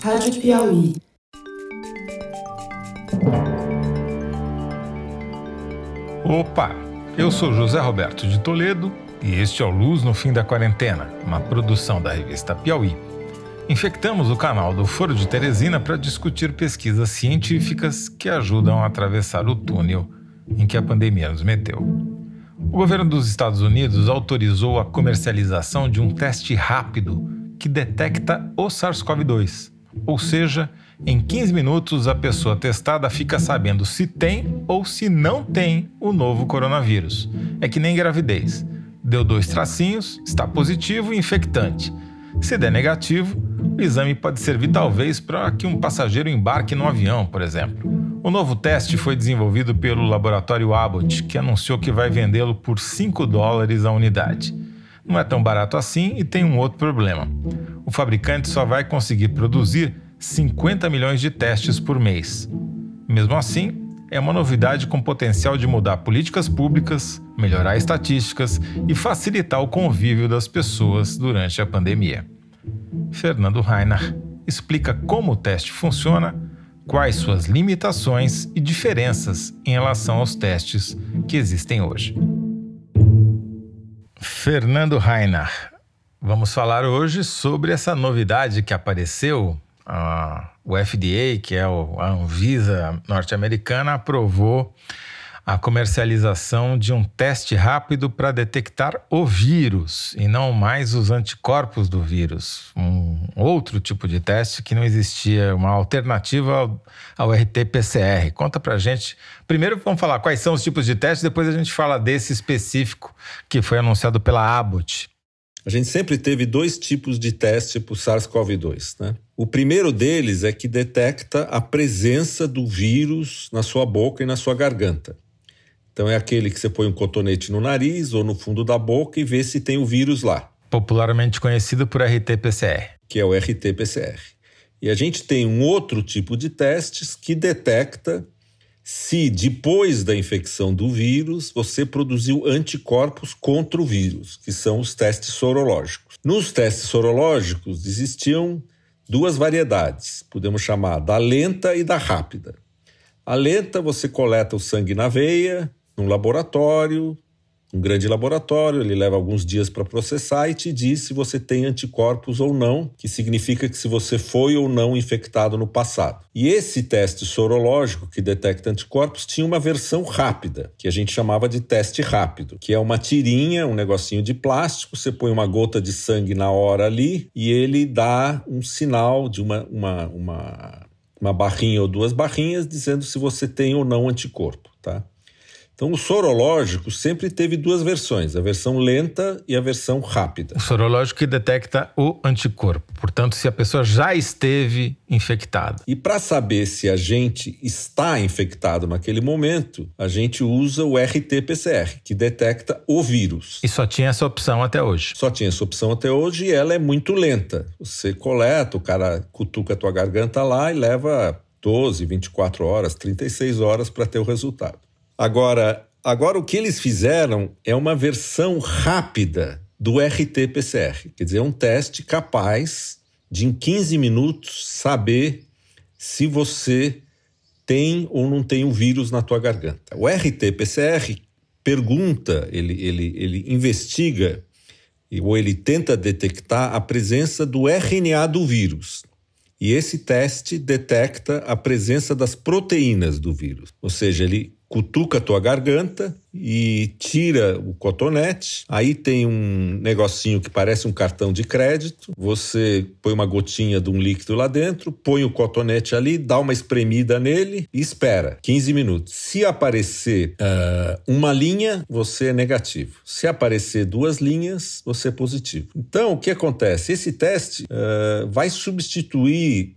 Rádio Piauí. Opa! Eu sou José Roberto de Toledo e este é o Luz no Fim da Quarentena, uma produção da revista Piauí. Infectamos o canal do Foro de Teresina para discutir pesquisas científicas que ajudam a atravessar o túnel em que a pandemia nos meteu. O governo dos Estados Unidos autorizou a comercialização de um teste rápido que detecta o SARS-CoV-2. Ou seja, em 15 minutos a pessoa testada fica sabendo se tem ou se não tem o novo coronavírus. É que nem gravidez. Deu 2 tracinhos, está positivo e infectante. Se der negativo, o exame pode servir talvez para que um passageiro embarque no avião, por exemplo. O novo teste foi desenvolvido pelo laboratório Abbott, que anunciou que vai vendê-lo por $5 a unidade. Não é tão barato assim e tem um outro problema. O fabricante só vai conseguir produzir 50 milhões de testes por mês. Mesmo assim, é uma novidade com potencial de mudar políticas públicas, melhorar estatísticas e facilitar o convívio das pessoas durante a pandemia. Fernando Reinach explica como o teste funciona, quais suas limitações e diferenças em relação aos testes que existem hoje. Fernando Reinach, vamos falar hoje sobre essa novidade que apareceu. O FDA, que é a Anvisa norte-americana, aprovou a comercialização de um teste rápido para detectar o vírus e não mais os anticorpos do vírus. Um outro tipo de teste que não existia, uma alternativa ao RT-PCR. Conta pra gente. Primeiro vamos falar quais são os tipos de testes, depois a gente fala desse específico que foi anunciado pela Abbott. A gente sempre teve 2 tipos de teste para o SARS-CoV-2, né? O primeiro deles é que detecta a presença do vírus na sua boca e na sua garganta. Então é aquele que você põe um cotonete no nariz ou no fundo da boca e vê se tem o vírus lá. Popularmente conhecido por RT-PCR. Que é o RT-PCR. E a gente tem um outro tipo de testes que detecta se depois da infecção do vírus você produziu anticorpos contra o vírus, que são os testes sorológicos. Nos testes sorológicos existiam 2 variedades, podemos chamar da lenta e da rápida. A lenta você coleta o sangue na veia, num laboratório, um grande laboratório, ele leva alguns dias para processar e te diz se você tem anticorpos ou não, que significa que se você foi ou não infectado no passado. E esse teste sorológico que detecta anticorpos tinha uma versão rápida, que a gente chamava de teste rápido, que é uma tirinha, um negocinho de plástico, você põe uma gota de sangue na hora ali e ele dá um sinal de uma barrinha ou 2 barrinhas dizendo se você tem ou não anticorpo, tá? Então, o sorológico sempre teve 2 versões, a versão lenta e a versão rápida. O sorológico que detecta o anticorpo, portanto, se a pessoa já esteve infectada. E para saber se a gente está infectado naquele momento, a gente usa o RT-PCR, que detecta o vírus. E só tinha essa opção até hoje. Só tinha essa opção até hoje e ela é muito lenta. Você coleta, o cara cutuca a tua garganta lá e leva 12, 24 horas, 36 horas para ter o resultado. Agora o que eles fizeram é uma versão rápida do RT-PCR, quer dizer, é um teste capaz de em 15 minutos saber se você tem ou não tem o vírus na tua garganta. O RT-PCR pergunta, ele investiga ou ele tenta detectar a presença do RNA do vírus. E esse teste detecta a presença das proteínas do vírus, ou seja, ele cutuca a tua garganta e tira o cotonete, aí tem um negocinho que parece um cartão de crédito, você põe uma gotinha de um líquido lá dentro, põe o cotonete ali, dá uma espremida nele e espera 15 minutos. Se aparecer uma linha, você é negativo. Se aparecer 2 linhas, você é positivo. Então, o que acontece? Esse teste vai substituir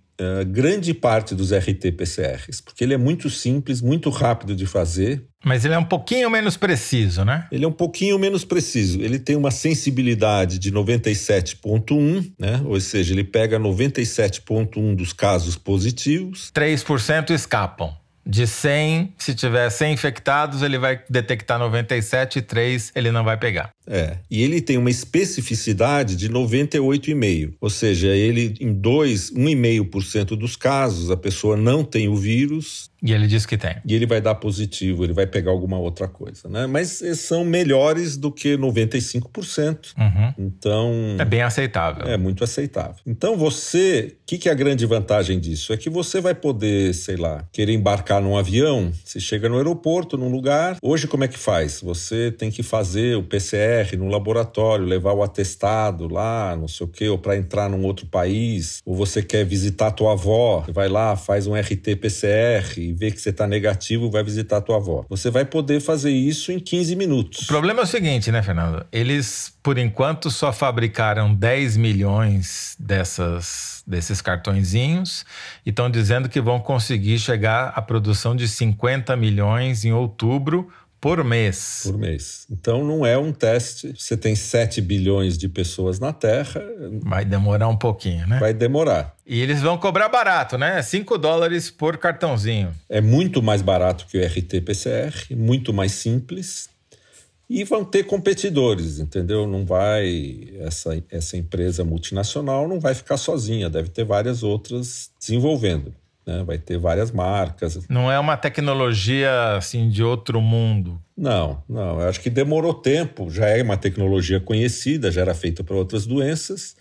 grande parte dos RT-PCRs, porque ele é muito simples, muito rápido de fazer. Mas ele é um pouquinho menos preciso, né? Ele é um pouquinho menos preciso. Ele tem uma sensibilidade de 97,1, né? Ou seja, ele pega 97,1 dos casos positivos. 3% escapam. De 100, se tiver 100 infectados, ele vai detectar 97 e 3 ele não vai pegar. E ele tem uma especificidade de 98,5%. Ou seja, ele em 1,5% dos casos, a pessoa não tem o vírus. E ele diz que tem. E ele vai dar positivo, ele vai pegar alguma outra coisa, né? Mas são melhores do que 95%. Então... é bem aceitável. É muito aceitável. Então o que é a grande vantagem disso? É que você vai poder, sei lá, querer embarcar num avião, você chega no aeroporto, num lugar. Hoje como é que faz? Você tem que fazer o PCR no laboratório, levar o atestado lá, não sei o quê, ou para entrar num outro país, ou você quer visitar tua avó, você vai lá, faz um RT-PCR e vê que você está negativo, vai visitar tua avó. Você vai poder fazer isso em 15 minutos. O problema é o seguinte, né, Fernando? Eles, por enquanto, só fabricaram 10 milhões desses cartõezinhos e estão dizendo que vão conseguir chegar à produção de 50 milhões em outubro por mês. Por mês. Então não é um teste. Você tem 7 bilhões de pessoas na Terra. Vai demorar um pouquinho, né? Vai demorar. E eles vão cobrar barato, né? $5 por cartãozinho. É muito mais barato que o RT-PCR, muito mais simples. E vão ter competidores, entendeu? Não vai... Essa empresa multinacional não vai ficar sozinha. Deve ter várias outras desenvolvendo. Vai ter várias marcas. Não é uma tecnologia assim de outro mundo. Não. Eu acho que demorou tempo. Já é uma tecnologia conhecida, já era feita para outras doenças.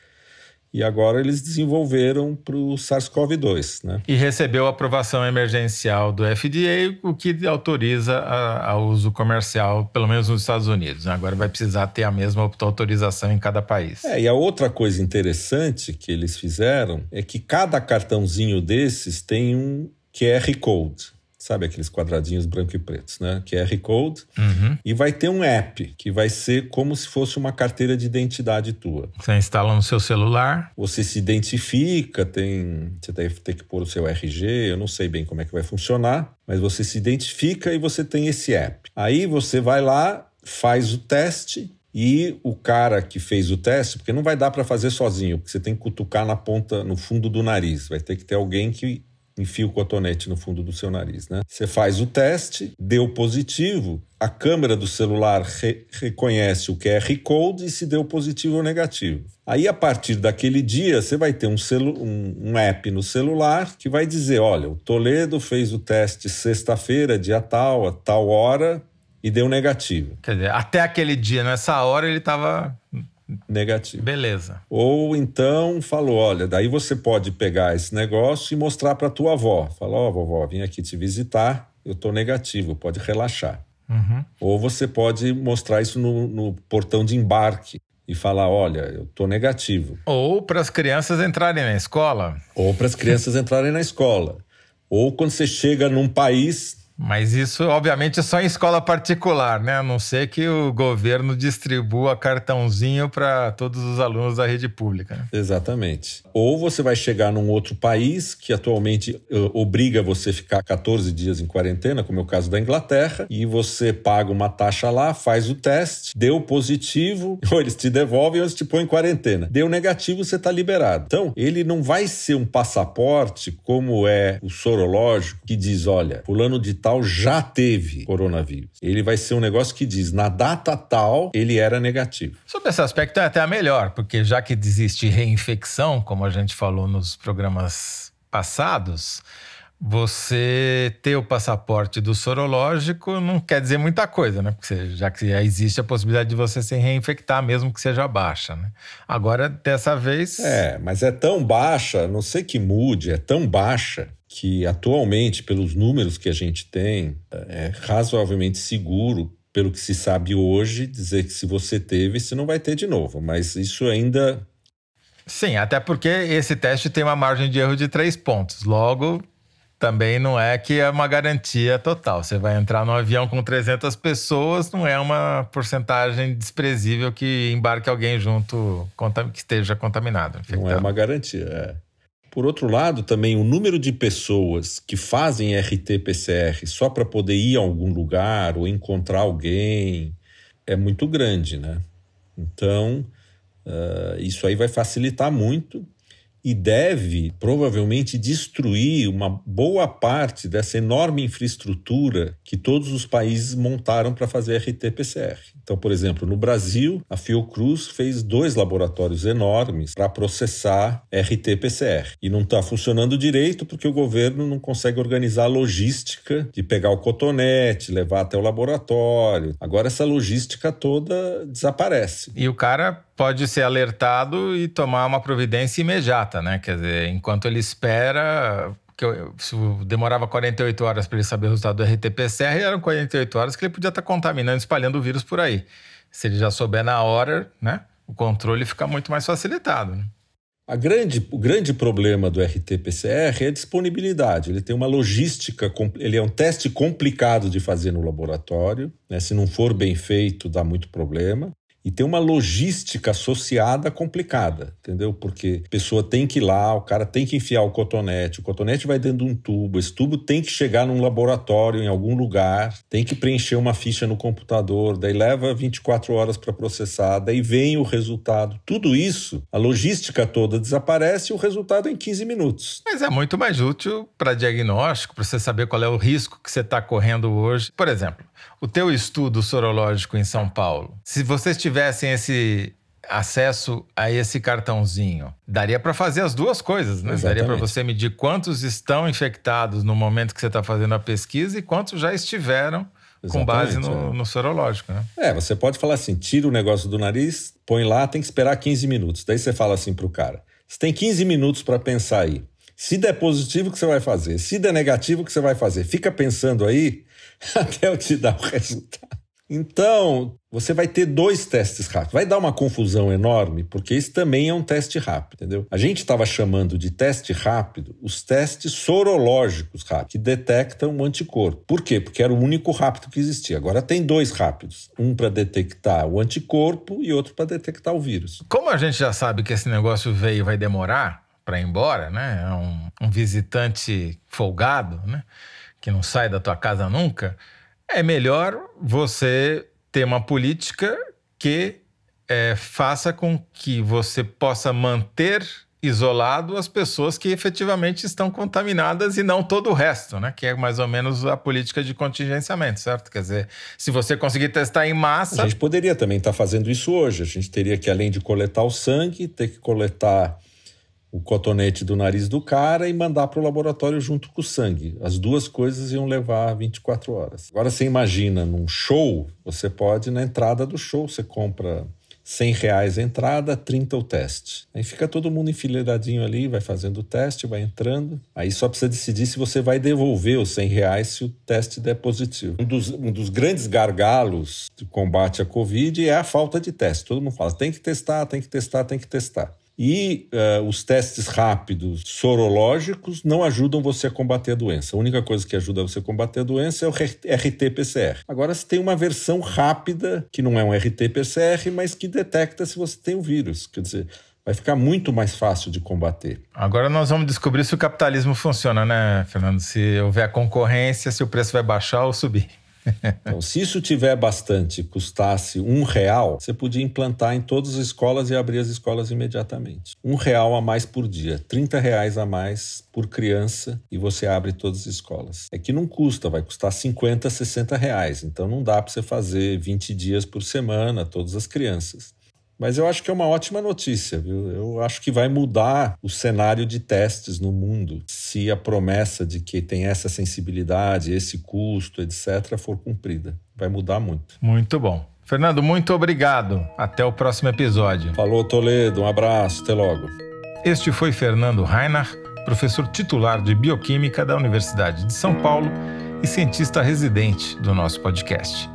E agora eles desenvolveram para o SARS-CoV-2, né? E recebeu a aprovação emergencial do FDA, o que autoriza a uso comercial, pelo menos nos Estados Unidos. Agora vai precisar ter a mesma autorização em cada país. E a outra coisa interessante que eles fizeram é que cada cartãozinho desses tem um QR Code. Sabe aqueles quadradinhos branco e pretos, né? QR Code. E vai ter um app que vai ser como se fosse uma carteira de identidade tua. Você instala no seu celular. Você se identifica, você deve ter que pôr o seu RG, eu não sei bem como é que vai funcionar, mas você se identifica e você tem esse app. Aí você vai lá, faz o teste e o cara que fez o teste, porque não vai dar para fazer sozinho, porque você tem que cutucar no fundo do nariz, vai ter que ter alguém que enfia o cotonete no fundo do seu nariz, né? Você faz o teste, deu positivo, a câmera do celular reconhece o QR Code e se deu positivo ou negativo. Aí, a partir daquele dia, você vai ter um app no celular que vai dizer, olha, o Toledo fez o teste sexta-feira, dia tal, a tal hora, e deu negativo. Quer dizer, até aquele dia, nessa hora, ele estava... negativo. Beleza. Ou então falou, olha, daí você pode pegar esse negócio e mostrar para tua avó. Fala, vovó, vim aqui te visitar, eu tô negativo, pode relaxar. Ou você pode mostrar isso no portão de embarque e falar, olha, eu tô negativo. Ou para as crianças entrarem na escola. Ou para as crianças entrarem na escola. Ou quando você chega num país... Mas isso, obviamente, é só em escola particular, né? A não ser que o governo distribua cartãozinho para todos os alunos da rede pública. Né? Exatamente. Ou você vai chegar num outro país que atualmente obriga você a ficar 14 dias em quarentena, como é o caso da Inglaterra, e você paga uma taxa lá, faz o teste, deu positivo, ou eles te devolvem ou eles te põem em quarentena. Deu negativo, você está liberado. Então, ele não vai ser um passaporte como é o sorológico, que diz, olha, fulano de tal já teve coronavírus. Ele vai ser um negócio que diz, na data tal, ele era negativo. Sobre esse aspecto é até melhor, porque já que existe reinfecção, como a gente falou nos programas passados, você ter o passaporte do sorológico não quer dizer muita coisa, né? Porque já que existe a possibilidade de você se reinfectar, mesmo que seja baixa, né? Agora, dessa vez... mas é tão baixa, não sei que mude, é tão baixa que atualmente, pelos números que a gente tem, é razoavelmente seguro, pelo que se sabe hoje, dizer que se você teve, você não vai ter de novo. Mas isso ainda... Sim, até porque esse teste tem uma margem de erro de 3 pontos. Logo, também não é que é uma garantia total. Você vai entrar num avião com 300 pessoas, não é uma porcentagem desprezível que embarque alguém junto que esteja contaminado. Infectado. Não é uma garantia, Por outro lado, também o número de pessoas que fazem RT-PCR só para poder ir a algum lugar ou encontrar alguém é muito grande, né? Então, isso aí vai facilitar muito. e deve provavelmente destruir uma boa parte dessa enorme infraestrutura que todos os países montaram para fazer RT-PCR. Então, por exemplo, no Brasil, a Fiocruz fez 2 laboratórios enormes para processar RT-PCR. E não está funcionando direito porque o governo não consegue organizar a logística de pegar o cotonete, levar até o laboratório. Agora essa logística toda desaparece. E o cara pode ser alertado e tomar uma providência imediata, né? Quer dizer, enquanto ele espera... Se demorava 48 horas para ele saber o resultado do RT-PCR, eram 48 horas que ele podia estar contaminando, espalhando o vírus por aí. Se ele já souber na hora, né, o controle fica muito mais facilitado. Né? O grande problema do RT-PCR é a disponibilidade. Ele tem uma logística, ele é um teste complicado de fazer no laboratório, né? Se não for bem feito, dá muito problema. E tem uma logística associada complicada, entendeu? Porque a pessoa tem que ir lá, o cara tem que enfiar o cotonete vai dentro de um tubo, esse tubo tem que chegar num laboratório em algum lugar, tem que preencher uma ficha no computador, daí leva 24 horas para processar, daí vem o resultado. Tudo isso, a logística toda desaparece e o resultado é em 15 minutos. Mas é muito mais útil para diagnóstico, para você saber qual é o risco que você está correndo hoje. Por exemplo, o teu estudo sorológico em São Paulo, se vocês tivessem esse acesso a esse cartãozinho, daria para fazer as duas coisas, né? Exatamente. Daria para você medir quantos estão infectados no momento que você está fazendo a pesquisa e quantos já estiveram com base no sorológico, né? Você pode falar assim, tira o negócio do nariz, põe lá, tem que esperar 15 minutos. Daí você fala assim pro cara, você tem 15 minutos para pensar aí. Se der positivo, o que você vai fazer? Se der negativo, o que você vai fazer? Fica pensando aí até eu te dar o resultado. Então, você vai ter 2 testes rápidos. Vai dar uma confusão enorme, porque esse também é um teste rápido, entendeu? A gente estava chamando de teste rápido os testes sorológicos rápidos, que detectam o anticorpo. Por quê? Porque era o único rápido que existia. Agora tem 2 rápidos. Um para detectar o anticorpo e outro para detectar o vírus. Como a gente já sabe que esse negócio veio e vai demorar para ir embora, né? É um visitante folgado, né? Que não sai da tua casa nunca, é melhor você ter uma política que faça com que você possa manter isolado as pessoas que efetivamente estão contaminadas e não todo o resto, né? Que é mais ou menos a política de contingenciamento, certo? Quer dizer, se você conseguir testar em massa... A gente poderia também estar fazendo isso hoje. A gente teria que, além de coletar o sangue, ter que coletar o cotonete do nariz do cara e mandar para o laboratório junto com o sangue. As 2 coisas iam levar 24 horas. Agora você imagina, num show, você pode, na entrada do show, você compra R$100 a entrada, 30 o teste. Aí fica todo mundo enfileiradinho ali, vai fazendo o teste, vai entrando. Aí só precisa decidir se você vai devolver os R$100 se o teste der positivo. Um dos grandes gargalos do combate à Covid é a falta de teste. Todo mundo fala, tem que testar, tem que testar, tem que testar. E os testes rápidos sorológicos não ajudam você a combater a doença. A única coisa que ajuda você a combater a doença é o RT-PCR. Agora você tem uma versão rápida, que não é um RT-PCR, mas que detecta se você tem o vírus. Quer dizer, vai ficar muito mais fácil de combater. Agora nós vamos descobrir se o capitalismo funciona, né, Fernando? Se houver concorrência, se o preço vai baixar ou subir. Então, se isso tiver bastante, custasse R$1, você podia implantar em todas as escolas e abrir as escolas imediatamente. R$1 a mais por dia, R$30 a mais por criança e você abre todas as escolas. É que não custa, vai custar R$50, R$60. Então não dá para você fazer 20 dias por semana, todas as crianças. Mas eu acho que é uma ótima notícia, viu? Eu acho que vai mudar o cenário de testes no mundo se a promessa de que tem essa sensibilidade, esse custo, etc., for cumprida. Vai mudar muito. Muito bom. Fernando, muito obrigado. Até o próximo episódio. Falou, Toledo. Um abraço. Até logo. Este foi Fernando Reinach, professor titular de Bioquímica da Universidade de São Paulo e cientista residente do nosso podcast.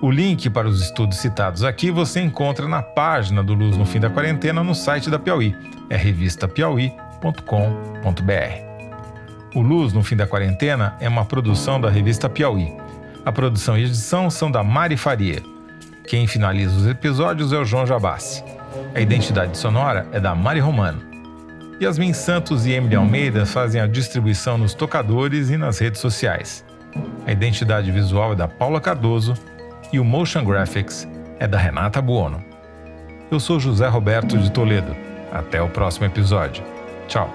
O link para os estudos citados aqui você encontra na página do Luz no Fim da Quarentena no site da Piauí, revistapiauí.com.br. O Luz no Fim da Quarentena é uma produção da revista Piauí. A produção e edição são da Mari Faria. Quem finaliza os episódios é o João Jabassi. A identidade sonora é da Mari Romano. Yasmin Santos e Emily Almeida fazem a distribuição nos tocadores e nas redes sociais. A identidade visual é da Paula Cardoso e o Motion Graphics é da Renata Buono. Eu sou José Roberto de Toledo. Até o próximo episódio. Tchau.